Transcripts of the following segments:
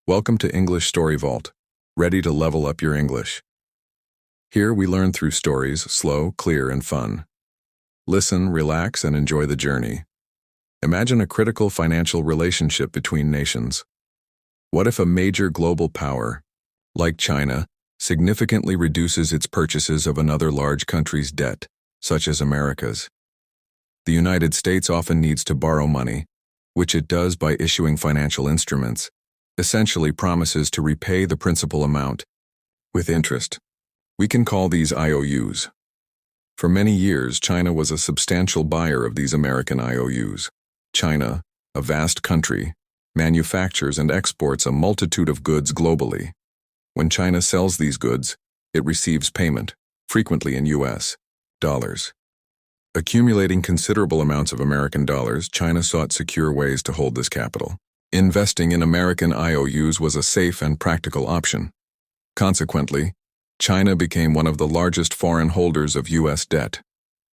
Welcome to English Story Vault, ready to level up your English. Here we learn through stories, slow, clear, and fun. Listen, relax, and enjoy the journey. Imagine a critical financial relationship between nations. What if a major global power, like China, significantly reduces its purchases of another large country's debt, such as America's? The United States often needs to borrow money, which it does by issuing financial instruments, essentially promises to repay the principal amount with interest. We can call these IOUs. For many years, China was a substantial buyer of these American IOUs. China, a vast country, manufactures and exports a multitude of goods globally. When China sells these goods, it receives payment, frequently in US dollars. Accumulating considerable amounts of American dollars, China sought secure ways to hold this capital. Investing in American IOUs was a safe and practical option. Consequently, China became one of the largest foreign holders of U.S. debt,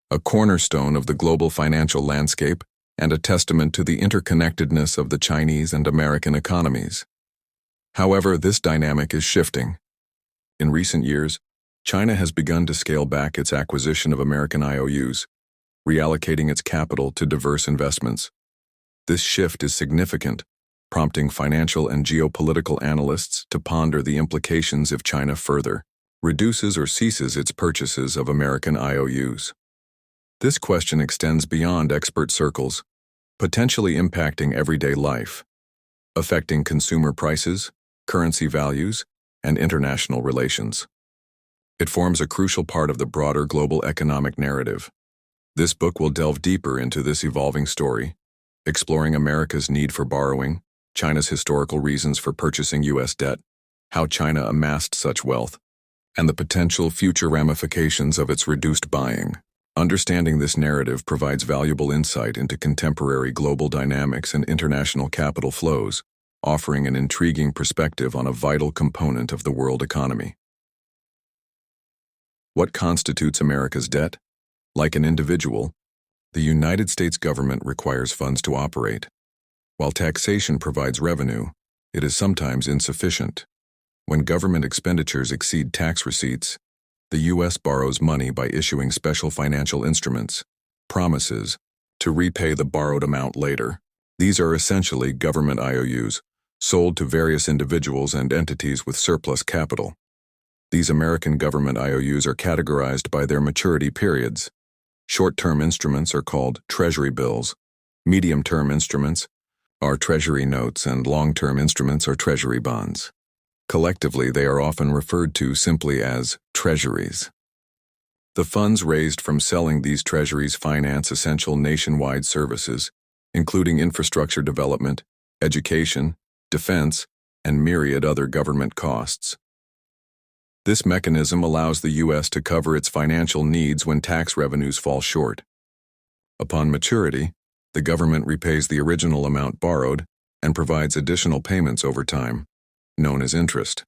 a cornerstone of the global financial landscape and a testament to the interconnectedness of the Chinese and American economies. However, this dynamic is shifting. In recent years, China has begun to scale back its acquisition of American IOUs, reallocating its capital to diverse investments. This shift is significant, prompting financial and geopolitical analysts to ponder the implications if China further reduces or ceases its purchases of American IOUs. This question extends beyond expert circles, potentially impacting everyday life, affecting consumer prices, currency values, and international relations. It forms a crucial part of the broader global economic narrative. This book will delve deeper into this evolving story, exploring America's need for borrowing, China's historical reasons for purchasing U.S. debt, how China amassed such wealth, and the potential future ramifications of its reduced buying. Understanding this narrative provides valuable insight into contemporary global dynamics and international capital flows, offering an intriguing perspective on a vital component of the world economy. What constitutes America's debt? Like an individual, the United States government requires funds to operate. While taxation provides revenue, it is sometimes insufficient. When government expenditures exceed tax receipts, the U.S. borrows money by issuing special financial instruments, promises, to repay the borrowed amount later. These are essentially government IOUs, sold to various individuals and entities with surplus capital. These American government IOUs are categorized by their maturity periods. Short-term instruments are called Treasury bills. Medium-term instruments are Treasury notes, and long-term instruments are Treasury bonds. Collectively, they are often referred to simply as treasuries. The funds raised from selling these treasuries finance essential nationwide services, including infrastructure development, education, defense, and myriad other government costs. This mechanism allows the U.S. to cover its financial needs when tax revenues fall short. Upon maturity, the government repays the original amount borrowed and provides additional payments over time, known as interest.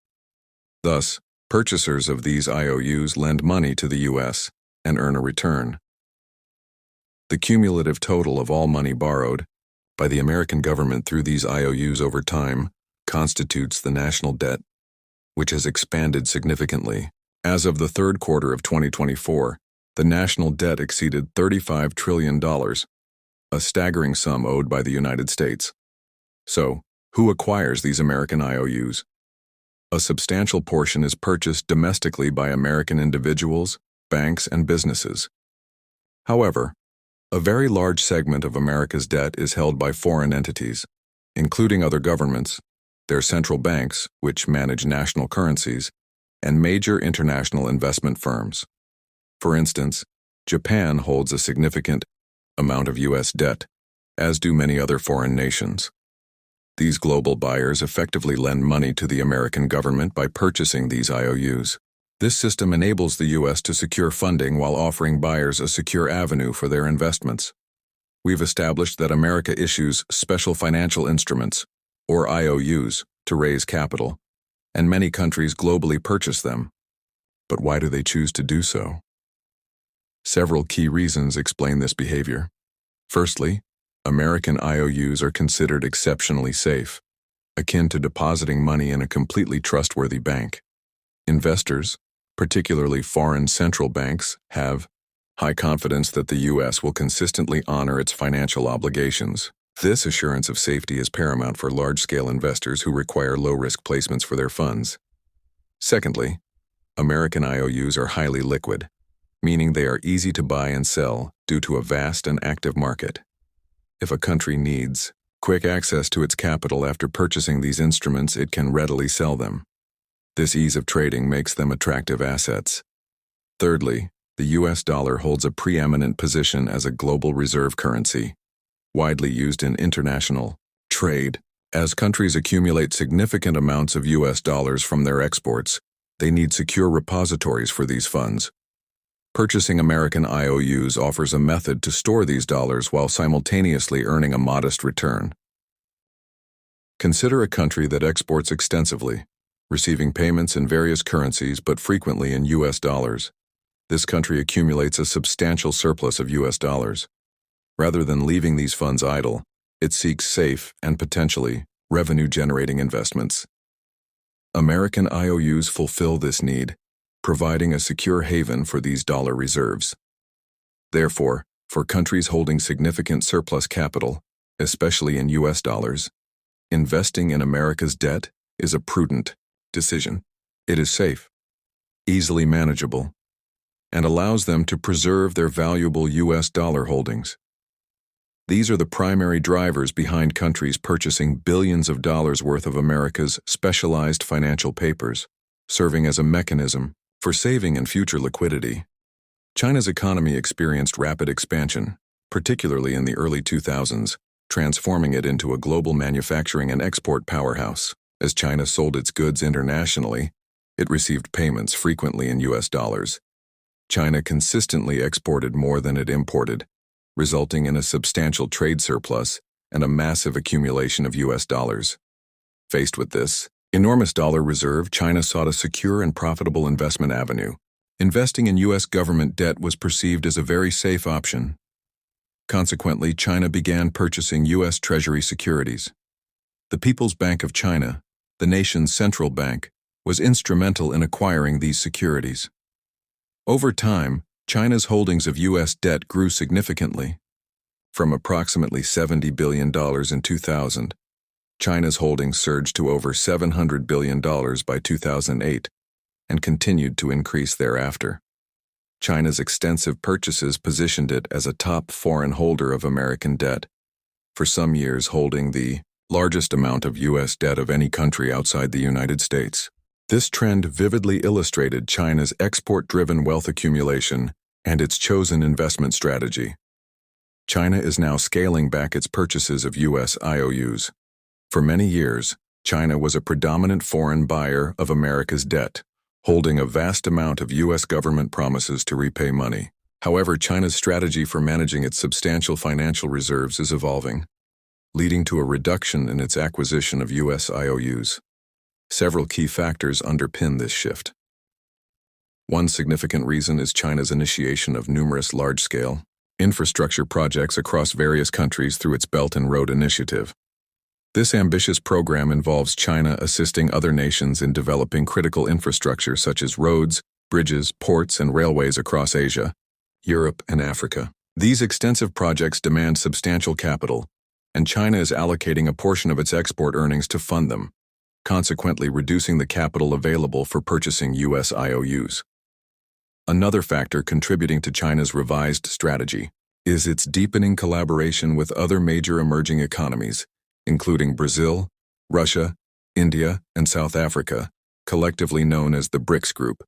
Thus, purchasers of these IOUs lend money to the U.S. and earn a return. The cumulative total of all money borrowed by the American government through these IOUs over time constitutes the national debt, which has expanded significantly. As of the third quarter of 2024, the national debt exceeded $35 trillion, a staggering sum owed by the United States. So, who acquires these American IOUs? A substantial portion is purchased domestically by American individuals, banks, and businesses. However, a very large segment of America's debt is held by foreign entities, including other governments, their central banks, which manage national currencies, and major international investment firms. For instance, Japan holds a significant amount of U.S. debt, as do many other foreign nations. These global buyers effectively lend money to the American government by purchasing these IOUs. This system enables the U.S. to secure funding while offering buyers a secure avenue for their investments. We've established that America issues special financial instruments, or IOUs, to raise capital, and many countries globally purchase them. But why do they choose to do so? Several key reasons explain this behavior. Firstly, American IOUs are considered exceptionally safe. akin to depositing money in a completely trustworthy bank. Investors, particularly foreign central banks, have high confidence that the U.S. will consistently honor its financial obligations. This assurance of safety is paramount for large-scale investors who require low-risk placements for their funds. Secondly, American IOUs are highly liquid, meaning they are easy to buy and sell due to a vast and active market. If a country needs quick access to its capital after purchasing these instruments, it can readily sell them. This ease of trading makes them attractive assets. Thirdly, the U.S. dollar holds a preeminent position as a global reserve currency, widely used in international trade. As countries accumulate significant amounts of U.S. dollars from their exports, they need secure repositories for these funds. Purchasing American IOUs offers a method to store these dollars while simultaneously earning a modest return. Consider a country that exports extensively, receiving payments in various currencies but frequently in U.S. dollars. This country accumulates a substantial surplus of U.S. dollars. Rather than leaving these funds idle, it seeks safe and potentially revenue-generating investments. American IOUs fulfill this need, providing a secure haven for these dollar reserves. Therefore, for countries holding significant surplus capital, especially in U.S. dollars, investing in America's debt is a prudent decision. It is safe, easily manageable, and allows them to preserve their valuable U.S. dollar holdings. These are the primary drivers behind countries purchasing billions of dollars worth of America's specialized financial papers, serving as a mechanism for saving and future liquidity. China's economy experienced rapid expansion, particularly in the early 2000s, transforming it into a global manufacturing and export powerhouse. As China sold its goods internationally, it received payments frequently in U.S. dollars. China consistently exported more than it imported, resulting in a substantial trade surplus and a massive accumulation of U.S. dollars. Faced with this enormous dollar reserve, China sought a secure and profitable investment avenue. Investing in U.S. government debt was perceived as a very safe option. Consequently, China began purchasing U.S. Treasury securities. The People's Bank of China, the nation's central bank, was instrumental in acquiring these securities. Over time, China's holdings of U.S. debt grew significantly. From approximately $70 billion in 2000, China's holdings surged to over $700 billion by 2008 and continued to increase thereafter. China's extensive purchases positioned it as a top foreign holder of American debt, for some years holding the largest amount of U.S. debt of any country outside the United States. This trend vividly illustrated China's export-driven wealth accumulation and its chosen investment strategy. China is now scaling back its purchases of U.S. IOUs. For many years, China was a predominant foreign buyer of America's debt, holding a vast amount of U.S. government promises to repay money. However, China's strategy for managing its substantial financial reserves is evolving, leading to a reduction in its acquisition of U.S. IOUs. Several key factors underpin this shift. One significant reason is China's initiation of numerous large-scale infrastructure projects across various countries through its Belt and Road Initiative. This ambitious program involves China assisting other nations in developing critical infrastructure such as roads, bridges, ports, and railways across Asia, Europe, and Africa. These extensive projects demand substantial capital, and China is allocating a portion of its export earnings to fund them, consequently reducing the capital available for purchasing U.S. IOUs. Another factor contributing to China's revised strategy is its deepening collaboration with other major emerging economies, including Brazil, Russia, India, and South Africa, collectively known as the BRICS Group.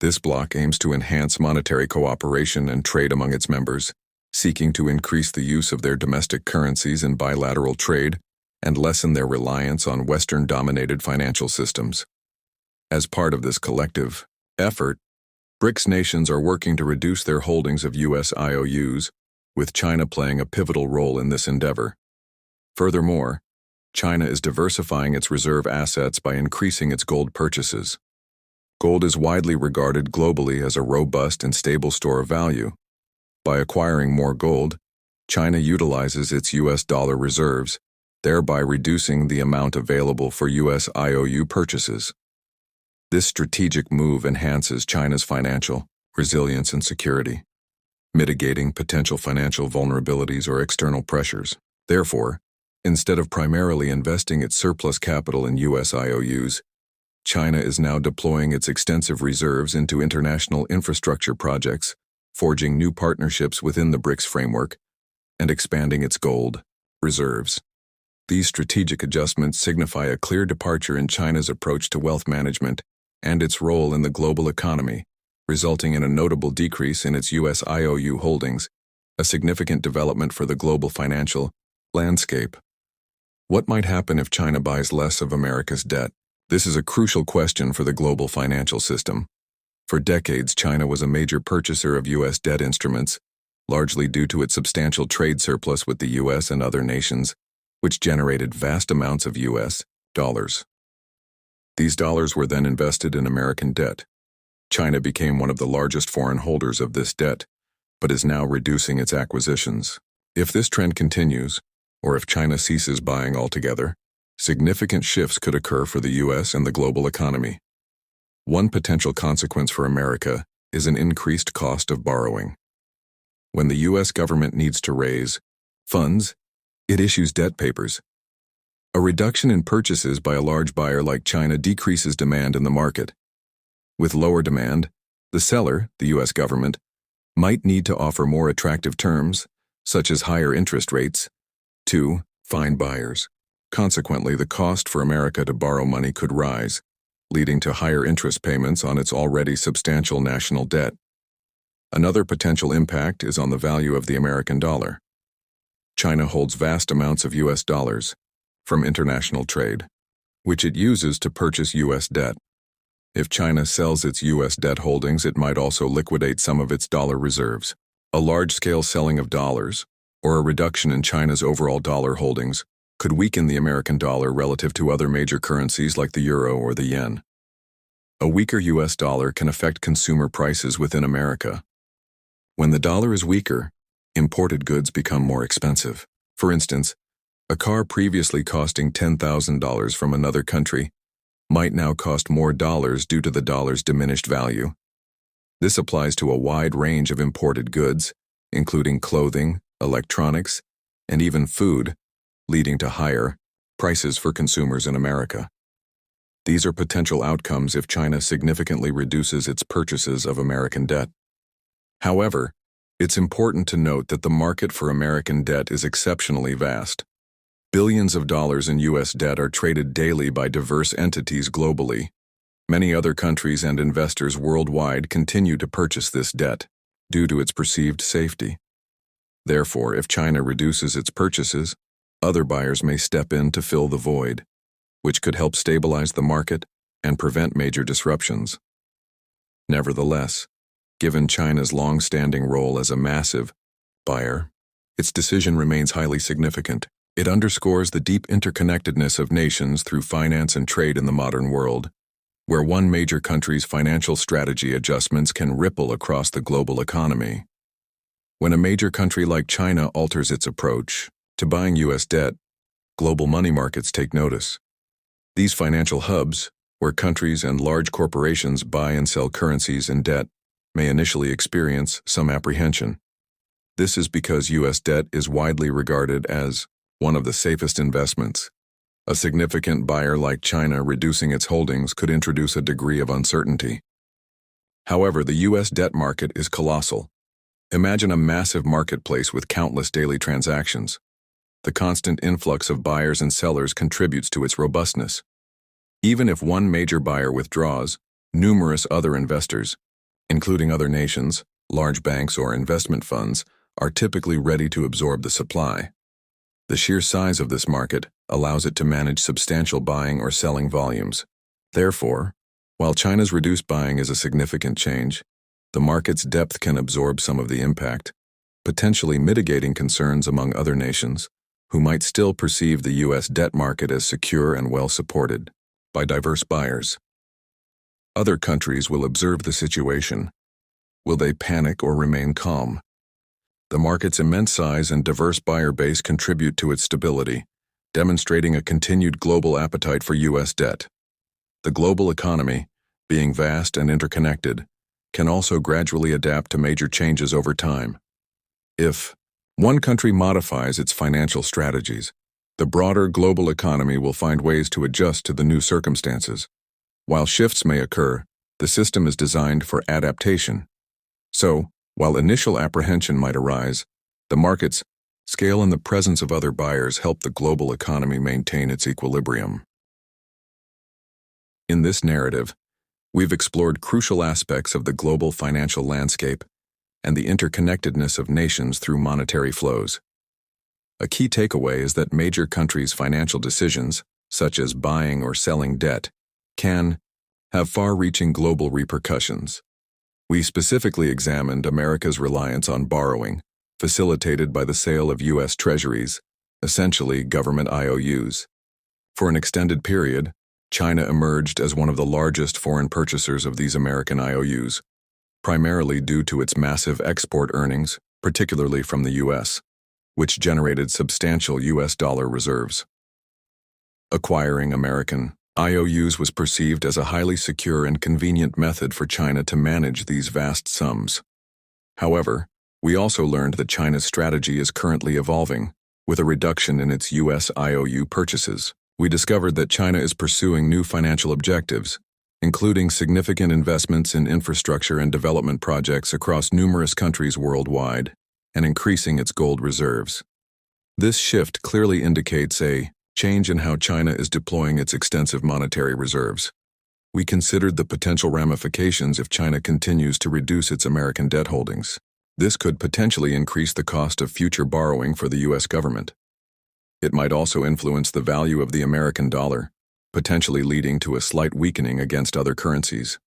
This bloc aims to enhance monetary cooperation and trade among its members, seeking to increase the use of their domestic currencies in bilateral trade and lessen their reliance on Western-dominated financial systems. As part of this collective effort, BRICS nations are working to reduce their holdings of U.S. IOUs, with China playing a pivotal role in this endeavor. Furthermore, China is diversifying its reserve assets by increasing its gold purchases. Gold is widely regarded globally as a robust and stable store of value. By acquiring more gold, China utilizes its U.S. dollar reserves thereby reducing the amount available for U.S. IOU purchases. This strategic move enhances China's financial resilience and security, mitigating potential financial vulnerabilities or external pressures. Therefore, instead of primarily investing its surplus capital in U.S. IOUs, China is now deploying its extensive reserves into international infrastructure projects, forging new partnerships within the BRICS framework, and expanding its gold reserves. These strategic adjustments signify a clear departure in China's approach to wealth management and its role in the global economy, resulting in a notable decrease in its U.S. IOU holdings, a significant development for the global financial landscape. What might happen if China buys less of America's debt? This is a crucial question for the global financial system. For decades, China was a major purchaser of U.S. debt instruments, largely due to its substantial trade surplus with the U.S. and other nations, which generated vast amounts of U.S. dollars. These dollars were then invested in American debt. China became one of the largest foreign holders of this debt, but is now reducing its acquisitions. If this trend continues, or if China ceases buying altogether, significant shifts could occur for the U.S. and the global economy. One potential consequence for America is an increased cost of borrowing. When the U.S. government needs to raise funds, it issues debt papers. A reduction in purchases by a large buyer like China decreases demand in the market. With lower demand, the seller, the U.S. government, might need to offer more attractive terms, such as higher interest rates, to find buyers. Consequently, the cost for America to borrow money could rise, leading to higher interest payments on its already substantial national debt. Another potential impact is on the value of the American dollar. China holds vast amounts of U.S. dollars from international trade, which it uses to purchase U.S. debt. If China sells its U.S. debt holdings, it might also liquidate some of its dollar reserves. A large-scale selling of dollars, or a reduction in China's overall dollar holdings, could weaken the American dollar relative to other major currencies like the euro or the yen. A weaker U.S. dollar can affect consumer prices within America. When the dollar is weaker, imported goods become more expensive. For instance, a car previously costing $10,000 from another country might now cost more dollars due to the dollar's diminished value. This applies to a wide range of imported goods, including clothing, electronics, and even food, leading to higher prices for consumers in America. These are potential outcomes if China significantly reduces its purchases of American debt. However, it's important to note that the market for American debt is exceptionally vast. Billions of dollars in U.S. debt are traded daily by diverse entities globally. Many other countries and investors worldwide continue to purchase this debt due to its perceived safety. Therefore, if China reduces its purchases, other buyers may step in to fill the void, which could help stabilize the market and prevent major disruptions. Nevertheless, given China's long-standing role as a massive buyer, its decision remains highly significant. It underscores the deep interconnectedness of nations through finance and trade in the modern world, where one major country's financial strategy adjustments can ripple across the global economy. When a major country like China alters its approach to buying U.S. debt, global money markets take notice. These financial hubs, where countries and large corporations buy and sell currencies and debt, may initially experience some apprehension. This is because U.S. debt is widely regarded as one of the safest investments. A significant buyer like China reducing its holdings could introduce a degree of uncertainty. However, the U.S. debt market is colossal. Imagine a massive marketplace with countless daily transactions. The constant influx of buyers and sellers contributes to its robustness. Even if one major buyer withdraws, numerous other investors, including other nations, large banks, or investment funds, are typically ready to absorb the supply. The sheer size of this market allows it to manage substantial buying or selling volumes. Therefore, while China's reduced buying is a significant change, the market's depth can absorb some of the impact, potentially mitigating concerns among other nations who might still perceive the U.S. debt market as secure and well-supported by diverse buyers. Other countries will observe the situation. Will they panic or remain calm? The market's immense size and diverse buyer base contribute to its stability, demonstrating a continued global appetite for U.S. debt. The global economy, being vast and interconnected, can also gradually adapt to major changes over time. If one country modifies its financial strategies, the broader global economy will find ways to adjust to the new circumstances. While shifts may occur, the system is designed for adaptation. So, while initial apprehension might arise, the market's scale and the presence of other buyers help the global economy maintain its equilibrium. In this narrative, we've explored crucial aspects of the global financial landscape and the interconnectedness of nations through monetary flows. A key takeaway is that major countries' financial decisions, such as buying or selling debt, can have far-reaching global repercussions. We specifically examined America's reliance on borrowing, facilitated by the sale of U.S. Treasuries, essentially government IOUs. For an extended period, China emerged as one of the largest foreign purchasers of these American IOUs, primarily due to its massive export earnings, particularly from the U.S., which generated substantial U.S. dollar reserves. Acquiring American IOUs was perceived as a highly secure and convenient method for China to manage these vast sums. However, we also learned that China's strategy is currently evolving, with a reduction in its U.S. IOU purchases. We discovered that China is pursuing new financial objectives, including significant investments in infrastructure and development projects across numerous countries worldwide, and increasing its gold reserves. This shift clearly indicates a change in how China is deploying its extensive monetary reserves. We considered the potential ramifications if China continues to reduce its American debt holdings. This could potentially increase the cost of future borrowing for the U.S. government. It might also influence the value of the American dollar, potentially leading to a slight weakening against other currencies.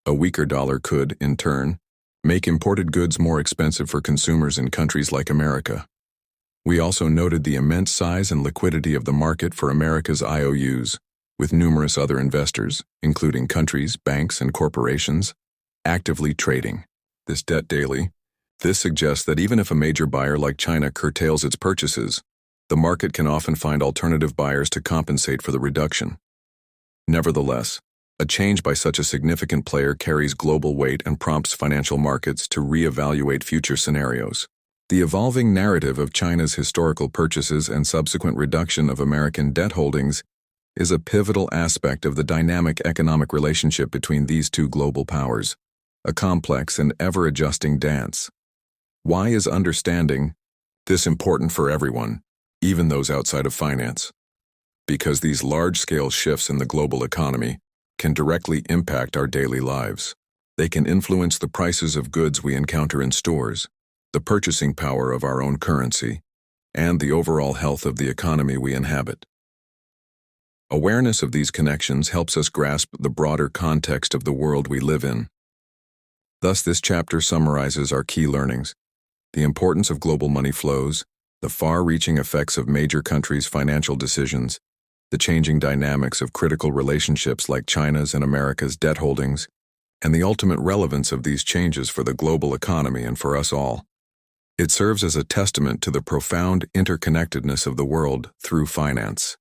A weaker dollar could, in turn, make imported goods more expensive for consumers in countries like America. We also noted the immense size and liquidity of the market for America's IOUs, with numerous other investors, including countries, banks, and corporations, actively trading this debt daily. This suggests that even if a major buyer like China curtails its purchases, the market can often find alternative buyers to compensate for the reduction. Nevertheless, a change by such a significant player carries global weight and prompts financial markets to re-evaluate future scenarios. The evolving narrative of China's historical purchases and subsequent reduction of American debt holdings is a pivotal aspect of the dynamic economic relationship between these two global powers, a complex and ever-adjusting dance. Why is understanding this important for everyone, even those outside of finance? Because these large-scale shifts in the global economy can directly impact our daily lives. They can influence the prices of goods we encounter in stores, the purchasing power of our own currency, and the overall health of the economy we inhabit. Awareness of these connections helps us grasp the broader context of the world we live in. Thus, this chapter summarizes our key learnings: the importance of global money flows, the far-reaching effects of major countries' financial decisions, the changing dynamics of critical relationships like China's and America's debt holdings, and the ultimate relevance of these changes for the global economy and for us all. It serves as a testament to the profound interconnectedness of the world through finance.